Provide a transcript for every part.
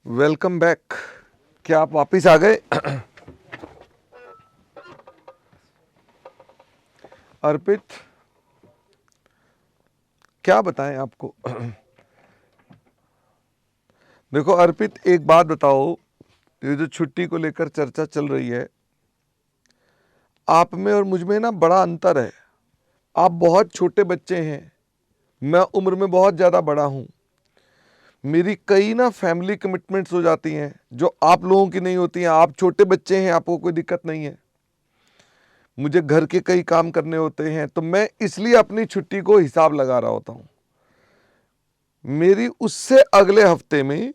Welcome back. क्या आप वापिस आ गए? अर्पित, क्या बताएं आपको? देखो अर्पित, एक बात बताओ, ये जो छुट्टी को लेकर चर्चा चल रही है, आप में और मुझ में ना बड़ा अंतर है। आप बहुत छोटे बच्चे हैं, मैं उम्र में बहुत ज़्यादा बड़ा हूँ। मेरी कई ना फैमिली कमिटमेंट्स हो जाती हैं जो आप लोगों की नहीं होती हैं। आप छोटे बच्चे हैं, आपको कोई दिक्कत नहीं है। मुझे घर के कई काम करने होते हैं, तो मैं इसलिए अपनी छुट्टी को हिसाब लगा रहा होता हूँ। मेरी उससे अगले हफ्ते में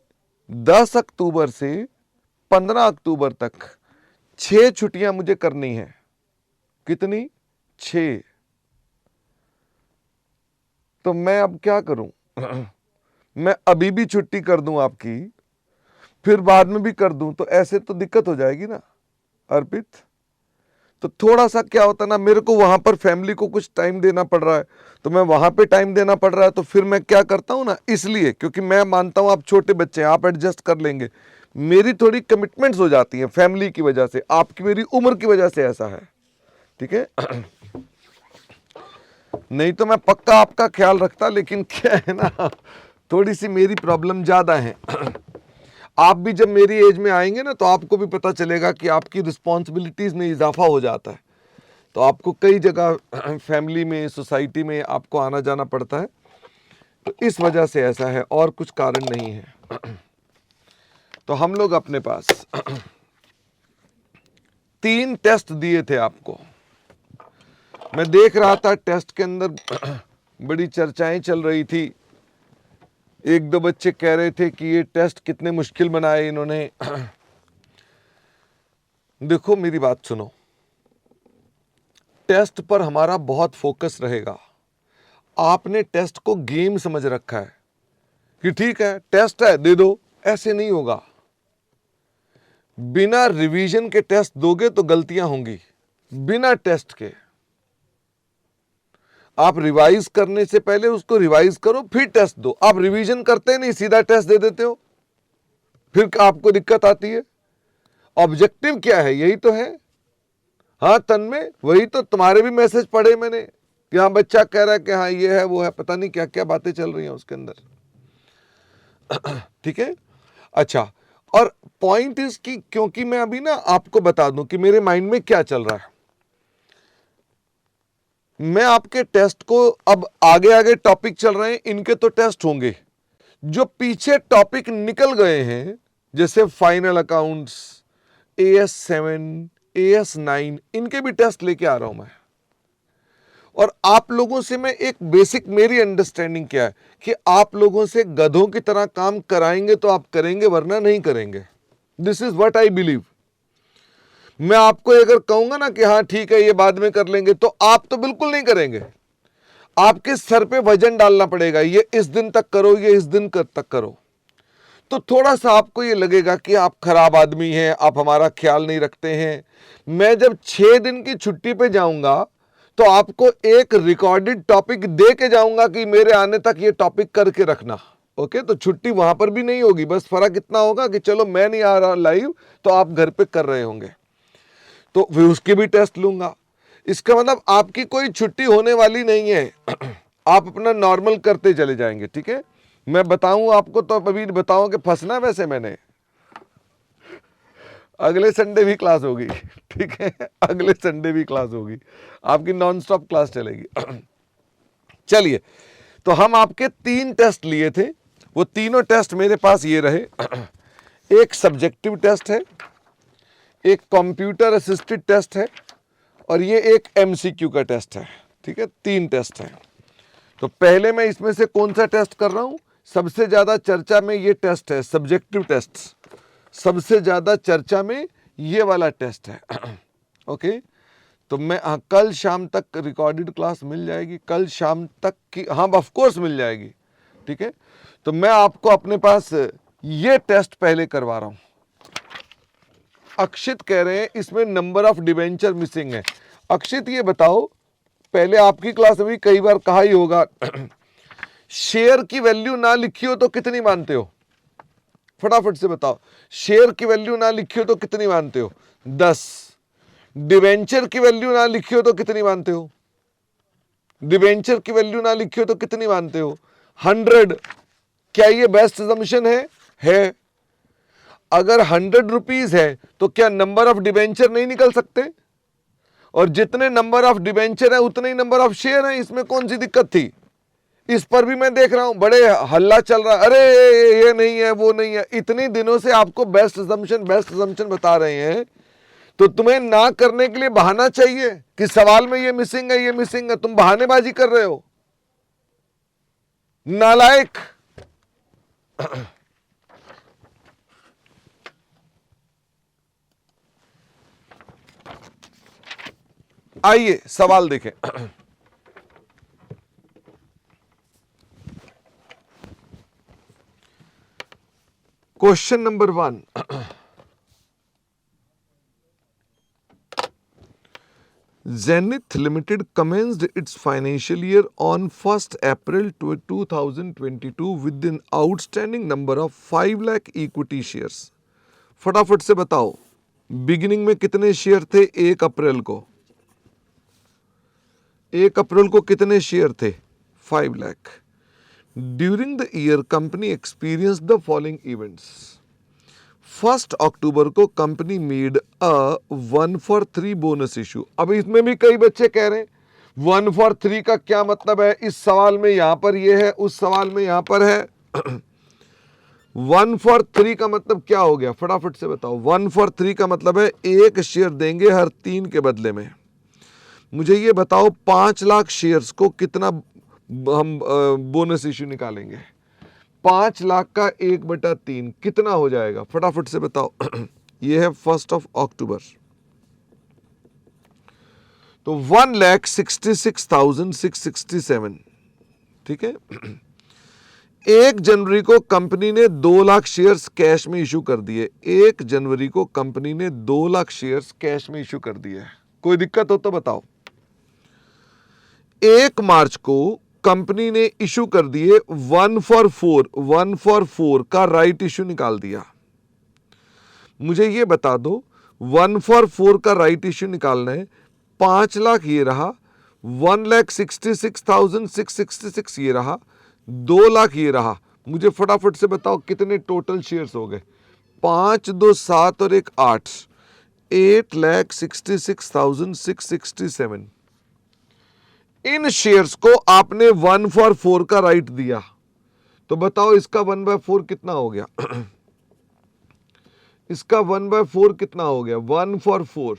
10 अक्टूबर से 15 अक्टूबर तक 6 छुट्टियां मुझे करनी है। कितनी? 6। तो मैं अब क्या करूं? मैं अभी भी छुट्टी कर दूं आपकी, फिर बाद में भी कर दूं, तो ऐसे तो दिक्कत हो जाएगी ना अर्पित। तो थोड़ा सा क्या होता ना, मेरे को वहां पर फैमिली को कुछ टाइम देना पड़ रहा है, तो मैं वहां पे टाइम देना पड़ रहा है, तो फिर मैं क्या करता हूं ना, इसलिए क्योंकि मैं मानता हूं आप छोटे बच्चे हैं, आप एडजस्ट कर लेंगे। मेरी थोड़ी कमिटमेंट्स हो जाती हैं फैमिली की वजह से, आपकी मेरी उम्र की वजह से ऐसा है, ठीक है? नहीं तो मैं पक्का आपका ख्याल रखता, लेकिन क्या है ना, थोड़ी सी मेरी प्रॉब्लम ज्यादा है। आप भी जब मेरी एज में आएंगे ना, तो आपको भी पता चलेगा कि आपकी रिस्पॉन्सिबिलिटीज में इजाफा हो जाता है, तो आपको कई जगह फैमिली में, सोसाइटी में आपको आना जाना पड़ता है, तो इस वजह से ऐसा है, और कुछ कारण नहीं है। तो हम लोग अपने पास 3 टेस्ट दिए थे आपको। मैं देख रहा था टेस्ट के अंदर बड़ी चर्चाएं चल रही थी। एक दो बच्चे कह रहे थे कि ये टेस्ट कितने मुश्किल बनाए इन्होंने। देखो मेरी बात सुनो, टेस्ट पर हमारा बहुत फोकस रहेगा। आपने टेस्ट को गेम समझ रखा है कि ठीक है टेस्ट है दे दो, ऐसे नहीं होगा। बिना रिवीजन के टेस्ट दोगे तो गलतियां होंगी। बिना टेस्ट के आप रिवाइज करने से पहले उसको रिवाइज करो, फिर टेस्ट दो। आप रिवीजन करते नहीं, सीधा टेस्ट दे देते हो, फिर आपको दिक्कत आती है। ऑब्जेक्टिव क्या है? यही तो है। हाँ तन्मय, वही तो तुम्हारे भी मैसेज पढ़े मैंने कि हाँ बच्चा कह रहा है कि हाँ ये है वो है, पता नहीं क्या क्या बातें चल रही हैं उसके अंदर। ठीक है, अच्छा। और पॉइंट इज कि क्योंकि मैं अभी ना आपको बता दूं कि मेरे माइंड में क्या चल रहा है, मैं आपके टेस्ट को, अब आगे आगे टॉपिक चल रहे हैं, इनके तो टेस्ट होंगे। जो पीछे टॉपिक निकल गए हैं, जैसे फाइनल अकाउंट्स, AS7, AS9, इनके भी टेस्ट लेके आ रहा हूं मैं। और आप लोगों से मैं एक बेसिक, मेरी अंडरस्टैंडिंग क्या है कि आप लोगों से गधों की तरह काम कराएंगे तो आप करेंगे, वरना नहीं करेंगे। This is what I believe. मैं आपको अगर कहूंगा ना कि हाँ ठीक है ये बाद में कर लेंगे, तो आप तो बिल्कुल नहीं करेंगे। आपके सर पे वजन डालना पड़ेगा, ये इस दिन तक करो, ये इस दिन तक करो। तो थोड़ा सा आपको ये लगेगा कि आप खराब आदमी हैं, आप हमारा ख्याल नहीं रखते हैं। मैं जब 6 दिन की छुट्टी पे जाऊंगा तो आपको एक रिकॉर्डेड टॉपिक दे के जाऊंगा कि मेरे आने तक ये टॉपिक करके रखना। ओके, तो छुट्टी वहां पर भी नहीं होगी, बस फर्क इतना होगा कि चलो मैं नहीं आ रहा लाइव, तो आप घर पे कर रहे होंगे, तो फिर उसके भी टेस्ट लूंगा। इसका मतलब आपकी कोई छुट्टी होने वाली नहीं है। आप अपना नॉर्मल करते चले जाएंगे, ठीक है? मैं बताऊं आपको तो अभी बताऊं कि फंसना, वैसे मैंने अगले संडे भी क्लास होगी। ठीक है, अगले संडे भी क्लास होगी, आपकी नॉन स्टॉप क्लास चलेगी। चलिए, तो हम आपके 3 टेस्ट लिए थे, वो तीनों टेस्ट मेरे पास ये रहे। एक सब्जेक्टिव टेस्ट है, एक कंप्यूटर असिस्टेड टेस्ट है, और ये एक MCQ का टेस्ट है। ठीक है, 3 टेस्ट हैं। तो पहले मैं इसमें से कौन सा टेस्ट कर रहा हूं? सबसे ज्यादा चर्चा में ये टेस्ट है, सब्जेक्टिव टेस्ट। सबसे ज्यादा चर्चा में ये वाला टेस्ट है। ओके, तो मैं कल शाम तक रिकॉर्डेड क्लास मिल जाएगी, कल शाम तक की, हाँ ऑफ कोर्स मिल जाएगी। ठीक है, तो मैं आपको अपने पास ये टेस्ट पहले करवा रहा हूं। अक्षित कह रहे हैं इसमें नंबर ऑफ डिवेंचर मिसिंग है। अक्षित ये बताओ, पहले आपकी क्लास में भी कई बार कहा ही होगा, शेयर की वैल्यू ना लिखी हो तो कितनी मानते हो? फटाफट से बताओ। शेयर की वैल्यू ना लिखी हो तो कितनी मानते हो? 10। डिवेंचर की वैल्यू ना लिखी हो तो कितनी मानते हो? डिवेंचर की वैल्यू ना लिखी हो तो कितनी मानते हो? 100। क्या ये बेस्ट असम्पशन है? अगर 100 रुपीज है तो क्या नंबर ऑफ डिवेंचर नहीं निकल सकते? और जितने नंबर ऑफ डिवेंचर है उतने ही नंबर ऑफ शेयर है, इसमें कौन सी दिक्कत थी? इस पर भी मैं देख रहा हूं बड़े हल्ला चल रहा, अरे ये नहीं है वो नहीं है। इतने दिनों से आपको बेस्ट असम्पशन बता रहे हैं, तो तुम्हें ना करने के लिए बहाना चाहिए कि सवाल में ये मिसिंग है, ये मिसिंग है। तुम बहानेबाजी कर रहे हो, नालायक। आइए सवाल देखें। Question number 1, Zenith Limited commenced its financial year on 1st April 2022 with an outstanding number of 5 lakh equity shares. फटाफट से बताओ, बिगिनिंग में कितने शेयर थे 1 अप्रैल को? 1 अप्रैल को कितने शेयर थे? 5 lakh. During the year company experience the following events. 1 अक्टूबर को company made a 1 for 3 bonus issue. अब इसमें भी कई बच्चे कह रहे हैं 1 for 3 का क्या मतलब है? इस सवाल में यहां पर ये है, उस सवाल में यहां पर है। 1 for 3 का मतलब क्या हो गया? फटाफट से बताओ। 1 for 3 का मतलब है 1 शेयर देंगे हर 3 के बदले में। मुझे ये बताओ 5 लाख शेयर्स को कितना हम बोनस इशू निकालेंगे? 5 लाख का 1/3 कितना हो जाएगा? फटाफट से बताओ। ये है 1 अक्टूबर, तो 1,66,667। ठीक है। 1 जनवरी को कंपनी ने 2 लाख शेयर्स कैश में इशू कर दिए। 1 जनवरी को कंपनी ने 2 लाख शेयर्स कैश में इशू कर दिए। कोई दिक्कत हो तो बताओ। 1 मार्च को कंपनी ने इशू कर दिए 1 for 4 का राइट इशू निकाल दिया। मुझे ये बता दो 1 for 4 का राइट इशू निकालना है। 5 लाख ये रहा, 1,66,666 ये रहा, 2 लाख ये रहा। मुझे फटाफट से बताओ कितने टोटल शेयर्स हो गए? 5, 2, 7 और 1, 8। 8,66,667। इन शेयर्स को आपने 1 for 4 का राइट दिया, तो बताओ इसका 1/4 कितना हो गया? इसका 1/4 कितना हो गया? 1 for 4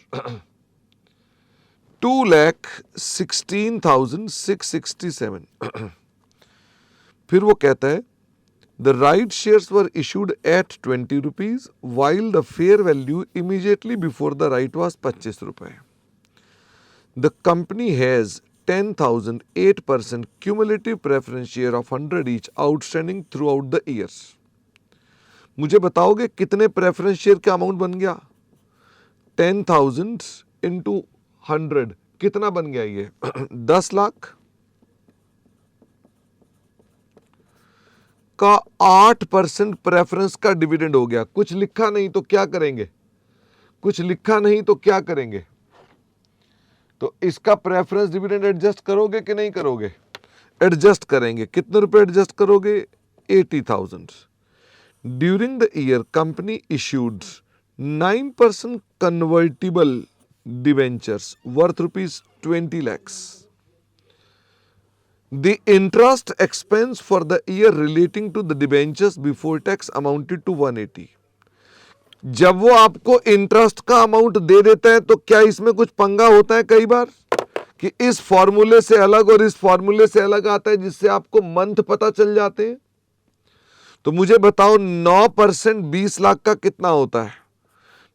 2,16,667। फिर वो कहता है the right shares were issued at 20 rupees while the fair value immediately before the right was 25 रुपए। The company has 10,008% cumulative preference share of 100 each outstanding throughout the years. मुझे बताओगे कितने प्रेफरेंस शेयर का amount बन गया? 10,000 into 100 कितना बन गया ये? 10 लाख का 8% प्रेफरेंस का डिविडेंड हो गया। कुछ लिखा नहीं तो क्या करेंगे? कुछ लिखा नहीं तो क्या करेंगे? तो इसका प्रेफरेंस डिविडेंड एडजस्ट करोगे कि नहीं करोगे? एडजस्ट करेंगे। कितने रुपए एडजस्ट करोगे? 80,000। During the year company issued 9% convertible debentures worth ₹20 lakhs. The interest expense for the year relating to the debentures before tax amounted to 180. जब वो आपको इंटरेस्ट का अमाउंट दे देता है तो क्या इसमें कुछ पंगा होता है कई बार कि इस फॉर्मूले से अलग और इस फॉर्मूले से अलग आता है, जिससे आपको मंथ पता चल जाते हैं? तो मुझे बताओ 9% 20 लाख का कितना होता है?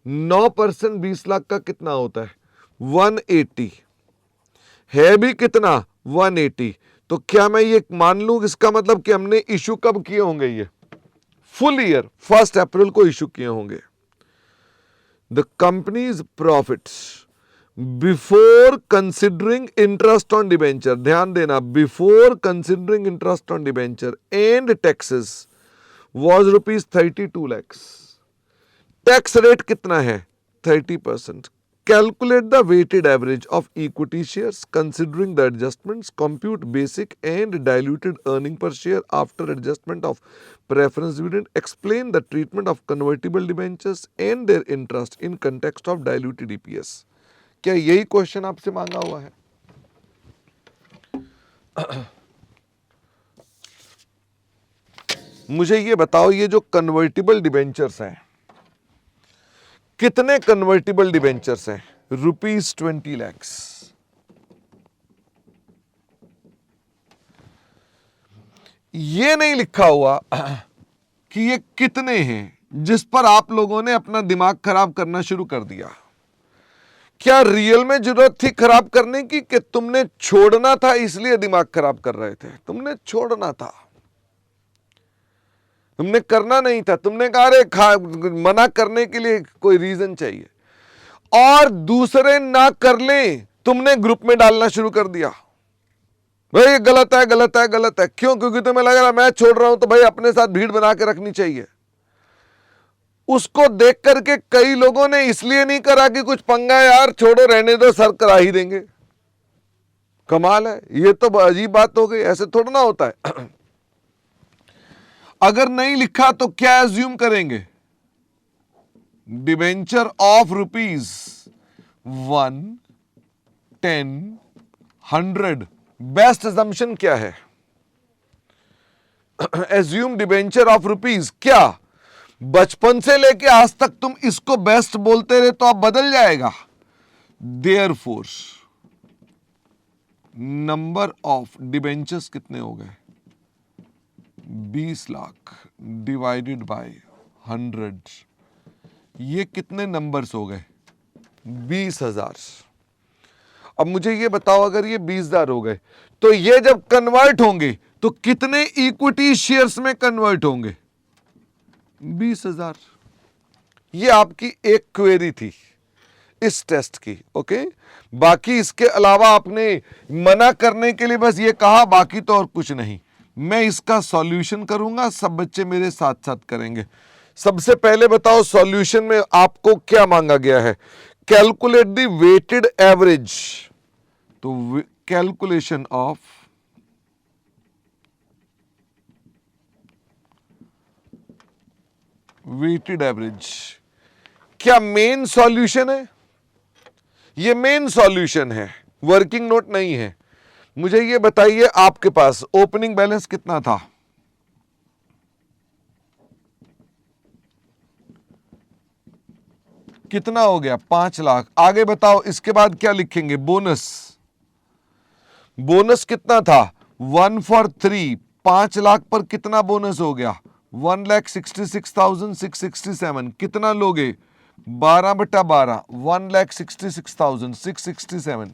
9% 20 लाख का कितना होता है? 180 है भी कितना? 180। तो क्या मैं ये मान लूं इसका मतलब कि हमने इशू कब किए होंगे? ये फुल ईयर 1 अप्रैल को इशू किए होंगे। The companies profits before considering interest on debenture, ध्यान देना, before considering interest on debenture and taxes was ₹32 lakhs। Tax rate कितना है? 30%। Calculate the weighted average of equity shares considering the adjustments, compute basic and diluted earning per share after adjustment of preference dividend, explain the treatment of convertible debentures and their interest in context of diluted EPS. क्या यही question आपसे मांगा हुआ है? मुझे ये बताओ, ये जो कन्वर्टिबल डिबेंचर्स हैं, कितने कन्वर्टिबल डिबेंचर्स हैं? ₹20 lakhs। ये नहीं लिखा हुआ कि ये कितने हैं, जिस पर आप लोगों ने अपना दिमाग खराब करना शुरू कर दिया। क्या रियल में जरूरत थी खराब करने की, कि तुमने छोड़ना था इसलिए दिमाग खराब कर रहे थे? तुमने छोड़ना था, तुमने करना नहीं था। तुमने कहा अरे मना करने के लिए कोई रीजन चाहिए, और दूसरे ना कर ले, तुमने ग्रुप में डालना शुरू कर दिया, भाई गलत है गलत है गलत है। क्यों? क्योंकि तुम्हें लग रहा मैं छोड़ रहा हूं तो भाई अपने साथ भीड़ बना के रखनी चाहिए। उसको देख करके कई लोगों ने इसलिए नहीं करा कि कुछ पंगा है यार, छोड़ो रहने दो, सर करा ही देंगे। कमाल है, ये तो अजीब बात हो गई, ऐसे थोड़ा ना होता है। अगर नहीं लिखा तो क्या एज्यूम करेंगे? Debenture of ₹1, 10, 100। बेस्ट अजम्पशन क्या है? Assume debenture of ₹। क्या बचपन से लेके आज तक तुम इसको बेस्ट बोलते रहे तो अब बदल जाएगा? देयरफॉर नंबर ऑफ डिबेंचर्स कितने हो गए? 20 लाख डिवाइडेड बाय 100, ये कितने नंबर्स हो गए? 20,000। अब मुझे ये बताओ, अगर ये 20,000 हो गए तो ये जब कन्वर्ट होंगे तो कितने इक्विटी शेयर्स में कन्वर्ट होंगे? 20,000। ये आपकी एक क्वेरी थी इस टेस्ट की। ओके, बाकी इसके अलावा आपने मना करने के लिए बस ये कहा, बाकी तो और कुछ नहीं। मैं इसका सॉल्यूशन करूंगा, सब बच्चे मेरे साथ साथ करेंगे। सबसे पहले बताओ सॉल्यूशन में आपको क्या मांगा गया है? Calculate the weighted average. तो कैलकुलेशन ऑफ वेटेड एवरेज क्या मेन सॉल्यूशन है? ये मेन सॉल्यूशन है, वर्किंग नोट नहीं है। मुझे ये बताइए, आपके पास ओपनिंग बैलेंस कितना था? कितना हो गया? 5 लाख। आगे बताओ, इसके बाद क्या लिखेंगे? बोनस। बोनस कितना था? 1 for 3। 5 लाख पर कितना बोनस हो गया? 1,66,667। कितना लोगे? 12/12, 1,66,667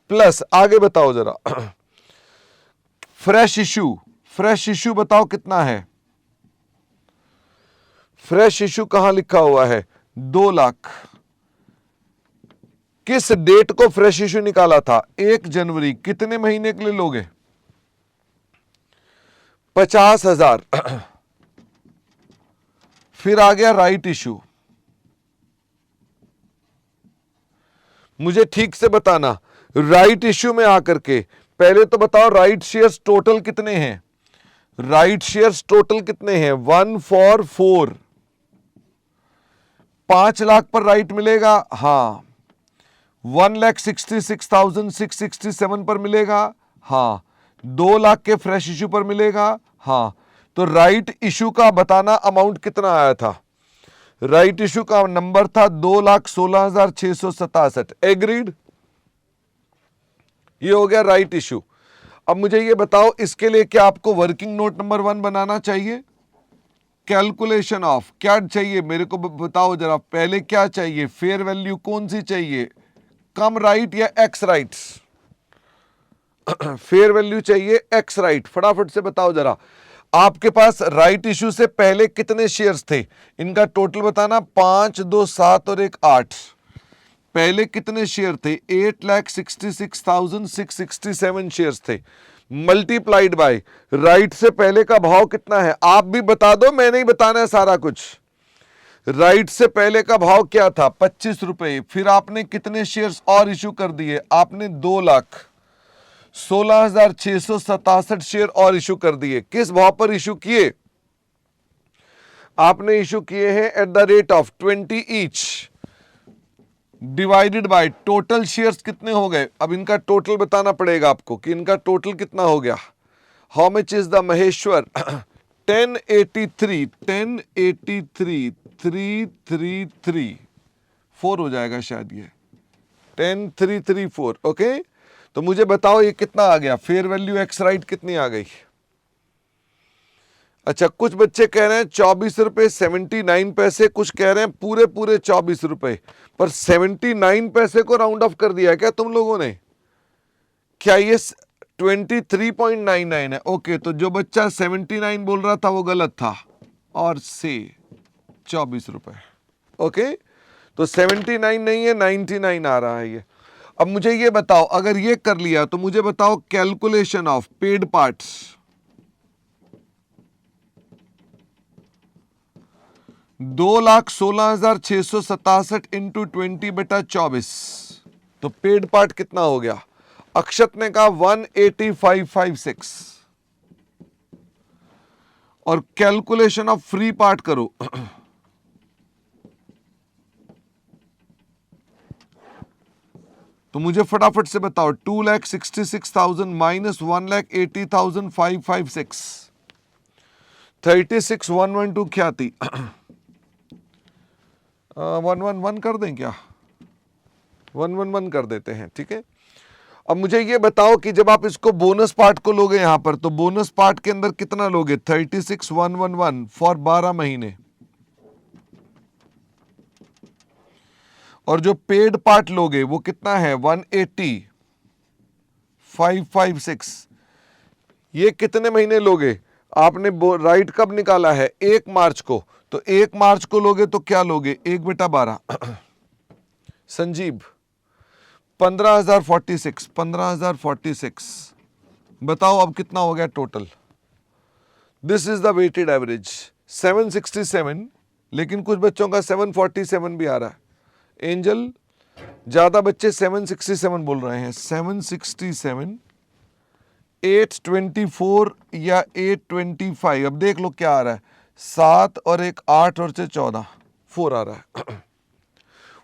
प्लस। आगे बताओ जरा, फ्रेश इशू। फ्रेश इशू बताओ कितना है? फ्रेश इशू कहां लिखा हुआ है? 2 लाख। किस डेट को फ्रेश इशू निकाला था? 1 जनवरी। कितने महीने के लिए लोगे? 50,000। फिर आ गया राइट इशू। मुझे ठीक से बताना, राइट इश्यू में आकर के पहले तो बताओ राइट शेयर्स टोटल कितने हैं? राइट शेयर्स टोटल कितने हैं? 1 for 4। 5 लाख पर राइट मिलेगा, हाँ। 1,66,667 पर मिलेगा, हाँ। 2 लाख के फ्रेश इश्यू पर मिलेगा, हाँ। तो राइट इश्यू का बताना अमाउंट कितना आया था? राइट इश्यू का नंबर था 2,16,667। एग्रीड? ये हो गया राइट इश्यू। अब मुझे ये बताओ, इसके लिए क्या आपको वर्किंग नोट नंबर 1 बनाना चाहिए? कैलकुलेशन ऑफ क्या चाहिए मेरे को बताओ जरा। पहले क्या चाहिए? फेयर वैल्यू कौन सी चाहिए? कम राइट या एक्स राइट्स? फेयर वैल्यू चाहिए एक्स राइट। फटाफट से बताओ जरा, आपके पास राइट इश्यू से पहले कितने शेयर्स थे? इनका टोटल बताना। 5, 2, 7 और 1, 8। पहले कितने शेयर थे? 8,66,667 शेयर्स थे। मल्टीप्लाइड बाय राइट से पहले का भाव कितना है, आप भी बता दो, मैं नहीं बताना है सारा कुछ। राइट से पहले का भाव क्या था, 25 रुपए। फिर आपने कितने शेयर्स और इशू कर दिए, आपने 2,16,667 शेयर और इशू कर दिए। किस भाव पर इशू किए, आपने इशू किए हैं at the rate of 20 each, divided by total shares कितने हो गए। अब इनका टोटल बताना पड़ेगा आपको कि इनका टोटल कितना हो गया। How much is the Maheshwar 1083 333 4 हो जाएगा शायद, ये 10334। ओके, तो मुझे बताओ ये कितना आ गया, फेयर वैल्यू एक्स राइट कितनी आ गई। अच्छा, कुछ बच्चे कह रहे हैं 24 रुपए 79 पैसे, कुछ कह रहे हैं पूरे पूरे 24 रुपए, पर 79 पैसे को राउंड ऑफ कर दिया है क्या तुम लोगों ने, क्या ये 23.99 है। ओके, तो जो बच्चा 79 बोल रहा था वो गलत था, और से 24 रुपए। ओके, तो 79 नहीं है, 99 आ रहा है ये। अब मुझे ये बताओ, अगर ये कर लिया तो मुझे बताओ calculation of paid parts, 2,16,667 into 20/24, तो पेड पार्ट कितना हो गया। अक्षत ने कहा 18556, और कैलकुलेशन ऑफ फ्री पार्ट करो तो मुझे फटाफट से बताओ 2,66,000 माइनस 1,80,556, 36,112 क्या थी 111 कर दें क्या, 111 कर देते हैं, ठीक है। अब मुझे ये बताओ कि जब आप इसको बोनस पार्ट को लोगे यहां पर, तो बोनस पार्ट के अंदर कितना लोगे, 36,111 फॉर 12 महीने, और जो पेड पार्ट लोगे वो कितना है 180,556, ये कितने महीने लोगे। आपने राइट कब निकाला है, 1 मार्च को, तो 1 मार्च को लोगे तो क्या लोगे 1/12 संजीव 15,046 बताओ अब कितना हो गया total. This is the weighted average 767, लेकिन कुछ बच्चों का 747 भी आ रहा है। एंजल, ज्यादा बच्चे 767 बोल रहे हैं, 767, 824 या 825, अब देख लो क्या आ रहा है, 7 और 1 8 और 6 14 4 आ रहा है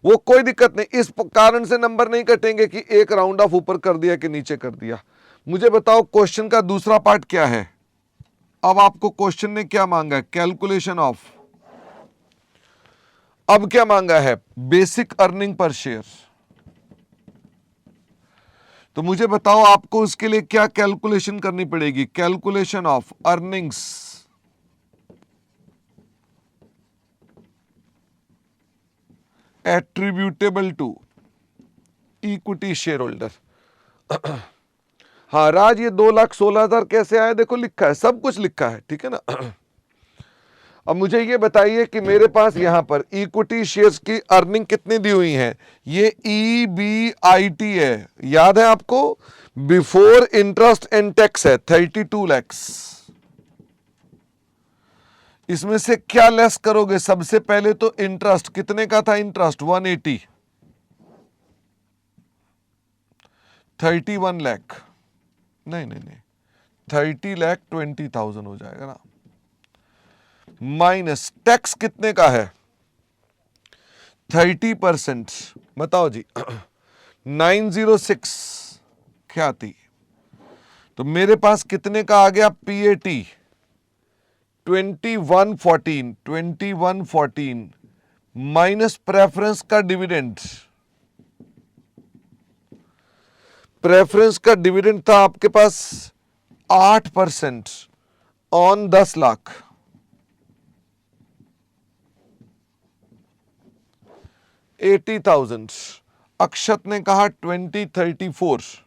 वो कोई दिक्कत नहीं, इस कारण से नंबर नहीं कटेंगे कि एक राउंड ऑफ ऊपर कर दिया कि नीचे कर दिया। मुझे बताओ क्वेश्चन का दूसरा पार्ट क्या है। अब आपको क्वेश्चन ने क्या मांगा है, कैलकुलेशन ऑफ, अब क्या मांगा है, बेसिक अर्निंग पर शेयर। तो मुझे बताओ आपको इसके लिए क्या कैलकुलेशन करनी पड़ेगी, calculation of earnings attributable to equity share holder. हाँ राज, ये 2,16,000 कैसे आया, देखो लिखा है, सब कुछ लिखा है, ठीक है ना। अब मुझे ये बताइए कि मेरे पास यहां पर इक्विटी शेयर्स की अर्निंग कितनी दी हुई है, ये EBIT है, याद है आपको, बिफोर इंटरेस्ट एंड टैक्स है 32 लाख। इसमें से क्या लेस करोगे, सबसे पहले तो इंटरेस्ट, कितने का था इंटरेस्ट 180, 31 लाख, नहीं 30,20,000 हो जाएगा ना, माइनस टैक्स कितने का है 30%, बताओ जी 906 क्या थी, तो मेरे पास कितने का आ गया PAT 2114 माइनस प्रेफरेंस का डिविडेंड, प्रेफरेंस का डिविडेंड था आपके पास 8% ऑन 10 लाख, 80,000। अक्षत ने कहा 2034,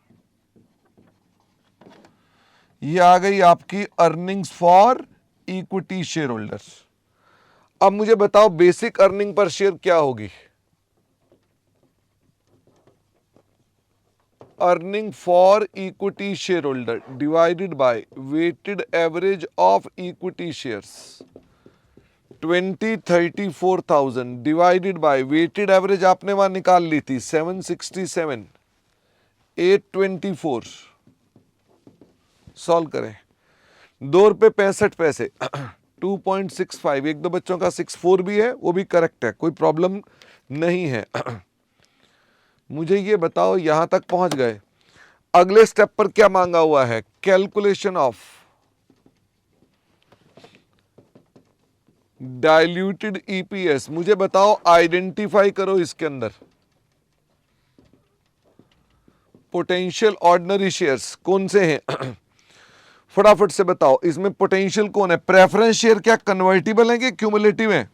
ये आ गई आपकी earnings for equity share holders. अब मुझे बताओ बेसिक अर्निंग पर शेयर क्या होगी, earning for equity share holder divided by weighted average of equity shares 20,34,000 divided by weighted average आपने वहां निकाल ली थी 767 824। सॉल्व करें। ₹2.65 2.65। एक दो बच्चों का 64 भी है, वो भी करेक्ट है, कोई प्रॉब्लम नहीं है। मुझे ये बताओ यहां तक पहुंच गए, अगले स्टेप पर क्या मांगा हुआ है? Calculation of diluted EPS. मुझे बताओ, आइडेंटिफाई करो इसके अंदर पोटेंशियल ऑर्डिनरी शेयर्स कौन से हैं? फटाफट से बताओ, इसमें पोटेंशियल कौन है? प्रेफरेंस शेयर क्या कन्वर्टिबल है कि क्यूमुलेटिव है?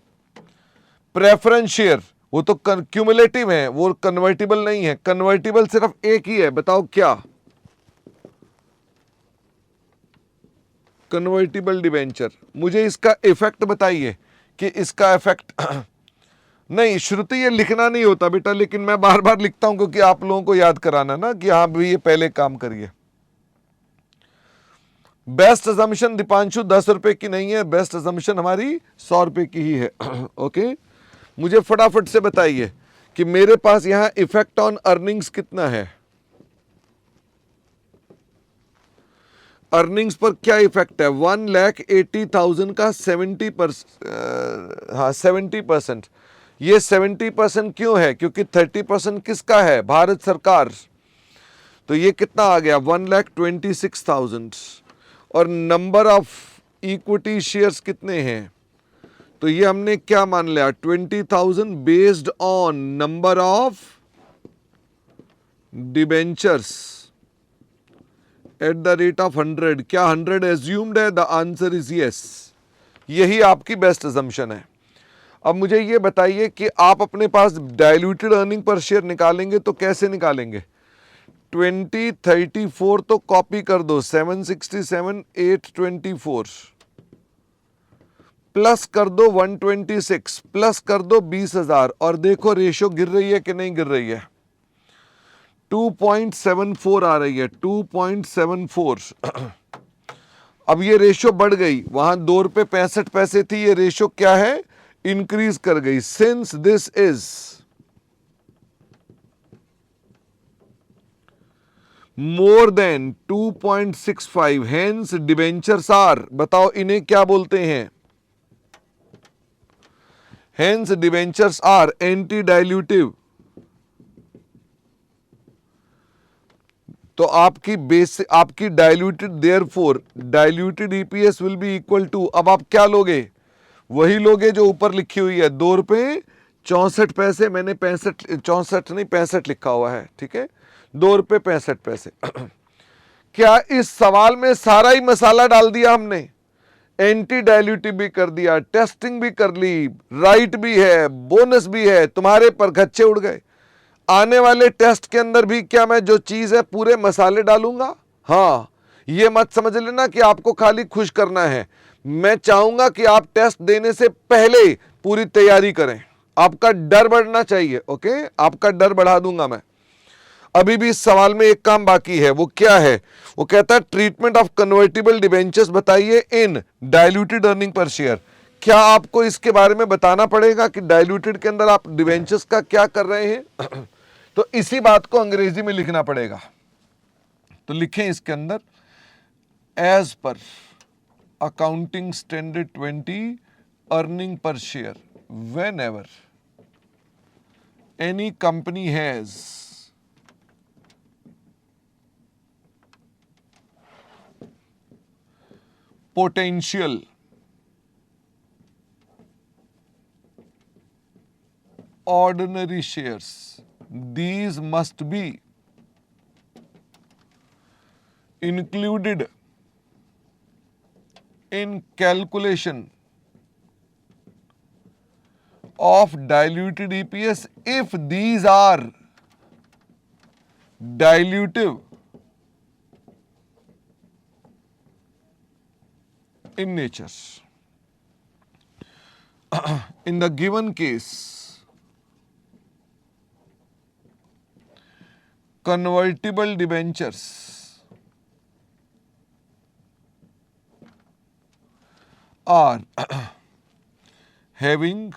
प्रेफरेंस शेयर वो तो क्यूमुलेटिव है, वो कन्वर्टिबल नहीं है। कन्वर्टिबल सिर्फ एक ही है, बताओ क्या? Convertible debenture. मुझे इसका इफेक्ट बताइए कि इसका इफेक्ट नहीं, श्रुति ये लिखना नहीं होता बेटा, लेकिन मैं बार बार लिखता हूं क्योंकि आप लोगों को याद कराना ना कि हाँ भी ये पहले काम करिए। बेस्ट अजम्पशन दीपांशु 10 रुपए की नहीं है, बेस्ट अजम्पशन हमारी 100 रुपए की ही है। ओके, मुझे फटाफट से बताइए कि मेरे पास यहां इफेक्ट ऑन अर्निंग्स कितना है? अर्निंग्स पर क्या इफेक्ट है? 1,80,000 का 70%। ये 70% क्यों है? क्योंकि 30% किसका है? भारत सरकार। तो ये कितना आ गया? 1,26,000। और नंबर ऑफ इक्विटी शेयर्स कितने हैं? तो ये हमने क्या मान लिया? 20,000 based on number of debentures at the rate of 100। क्या 100 एज्यूम्ड है? The answer is yes. यही आपकी बेस्ट अजम्पशन है। अब मुझे ये बताइए कि आप अपने पास डाइल्यूटेड अर्निंग पर शेयर निकालेंगे तो कैसे निकालेंगे? 2034 तो कॉपी कर दो, 767 824 प्लस कर दो 126 प्लस कर दो 20,000 और देखो रेशो गिर रही है कि नहीं गिर रही है? 2.74 आ रही है, 2.74। अब ये रेशो बढ़ गई, वहां ₹2.65 थी, ये रेशो क्या है? इंक्रीज कर गई। Since this is more than 2.65 hence debentures are, बताओ इन्हें क्या बोलते हैं? Hence debentures are anti dilutive. तो आपकी diluted, therefore diluted EPS will be equal to, अब आप क्या लोगे? वही लोगे जो ऊपर लिखी हुई है, ₹2.64। मैंने 64 नहीं 65 लिखा हुआ है, ठीक है, ₹2.65। क्या इस सवाल में सारा ही मसाला डाल दिया हमने? एंटी डाइल्यूटिव भी कर दिया, टेस्टिंग भी कर ली, राइट भी है, बोनस भी है, तुम्हारे पर गच्छे उड़ गए। आने वाले टेस्ट के अंदर भी क्या मैं जो चीज है पूरे मसाले डालूंगा? हाँ, ये मत समझ लेना कि आपको खाली खुश करना है। मैं चाहूंगा कि आप टेस्ट देने से पहले पूरी तैयारी करें। आपका डर बढ़ना चाहिए। ओके, आपका डर बढ़ा दूंगा मैं। अभी भी इस सवाल में एक काम बाकी है, वो क्या है? वो कहता है ट्रीटमेंट ऑफ कन्वर्टिबल डिबेंचर्स बताइए इन डाइल्यूटेड अर्निंग पर शेयर। क्या आपको इसके बारे में बताना पड़ेगा कि डाइल्यूटेड के अंदर आप डिबेंचर्स का क्या कर रहे हैं? तो इसी बात को अंग्रेजी में लिखना पड़ेगा। तो लिखें इसके अंदर, as per accounting standard 20 earning per share whenever any company has potential ordinary shares, these must be included in calculation of diluted EPS if these are dilutive in nature. In the given case, convertible debentures are having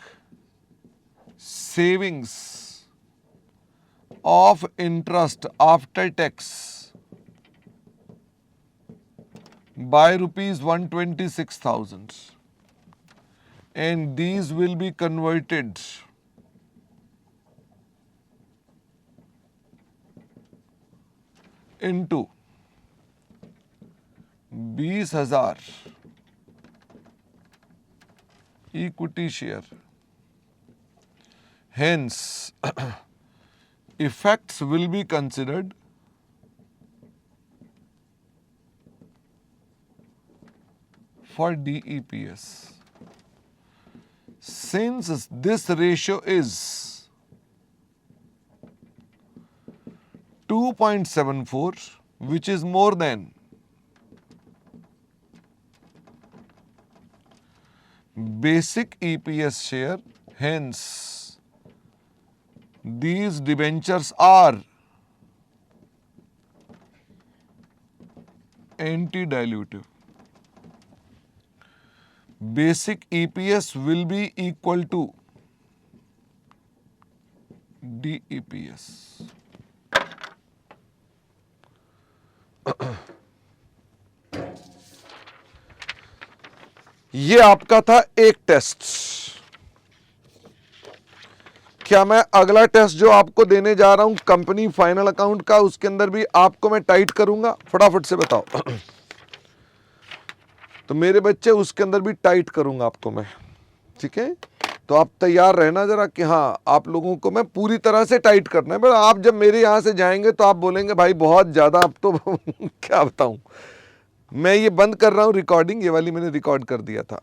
savings of interest after tax by rupees 126,000, and these will be converted into 20,000 equity share. Hence, effects will be considered for DEPS. Since this ratio is 2.74, which is more than basic EPS share, hence these debentures are anti-dilutive. Basic EPS will be equal to DEPS. ये आपका था एक test. क्या मैं अगला test जो आपको देने जा रहा हूं कंपनी फाइनल अकाउंट का, उसके अंदर भी आपको मैं टाइट करूंगा? फटाफट से बताओ। तो मेरे बच्चे उसके अंदर भी टाइट करूंगा आपको मैं, ठीक है? तो आप तैयार रहना जरा कि हाँ आप लोगों को मैं पूरी तरह से टाइट करना है। बट आप जब मेरे यहाँ से जाएंगे तो आप बोलेंगे भाई बहुत ज़्यादा, अब तो क्या बताऊँ। मैं ये बंद कर रहा हूँ रिकॉर्डिंग, ये वाली मैंने रिकॉर्ड कर दिया था।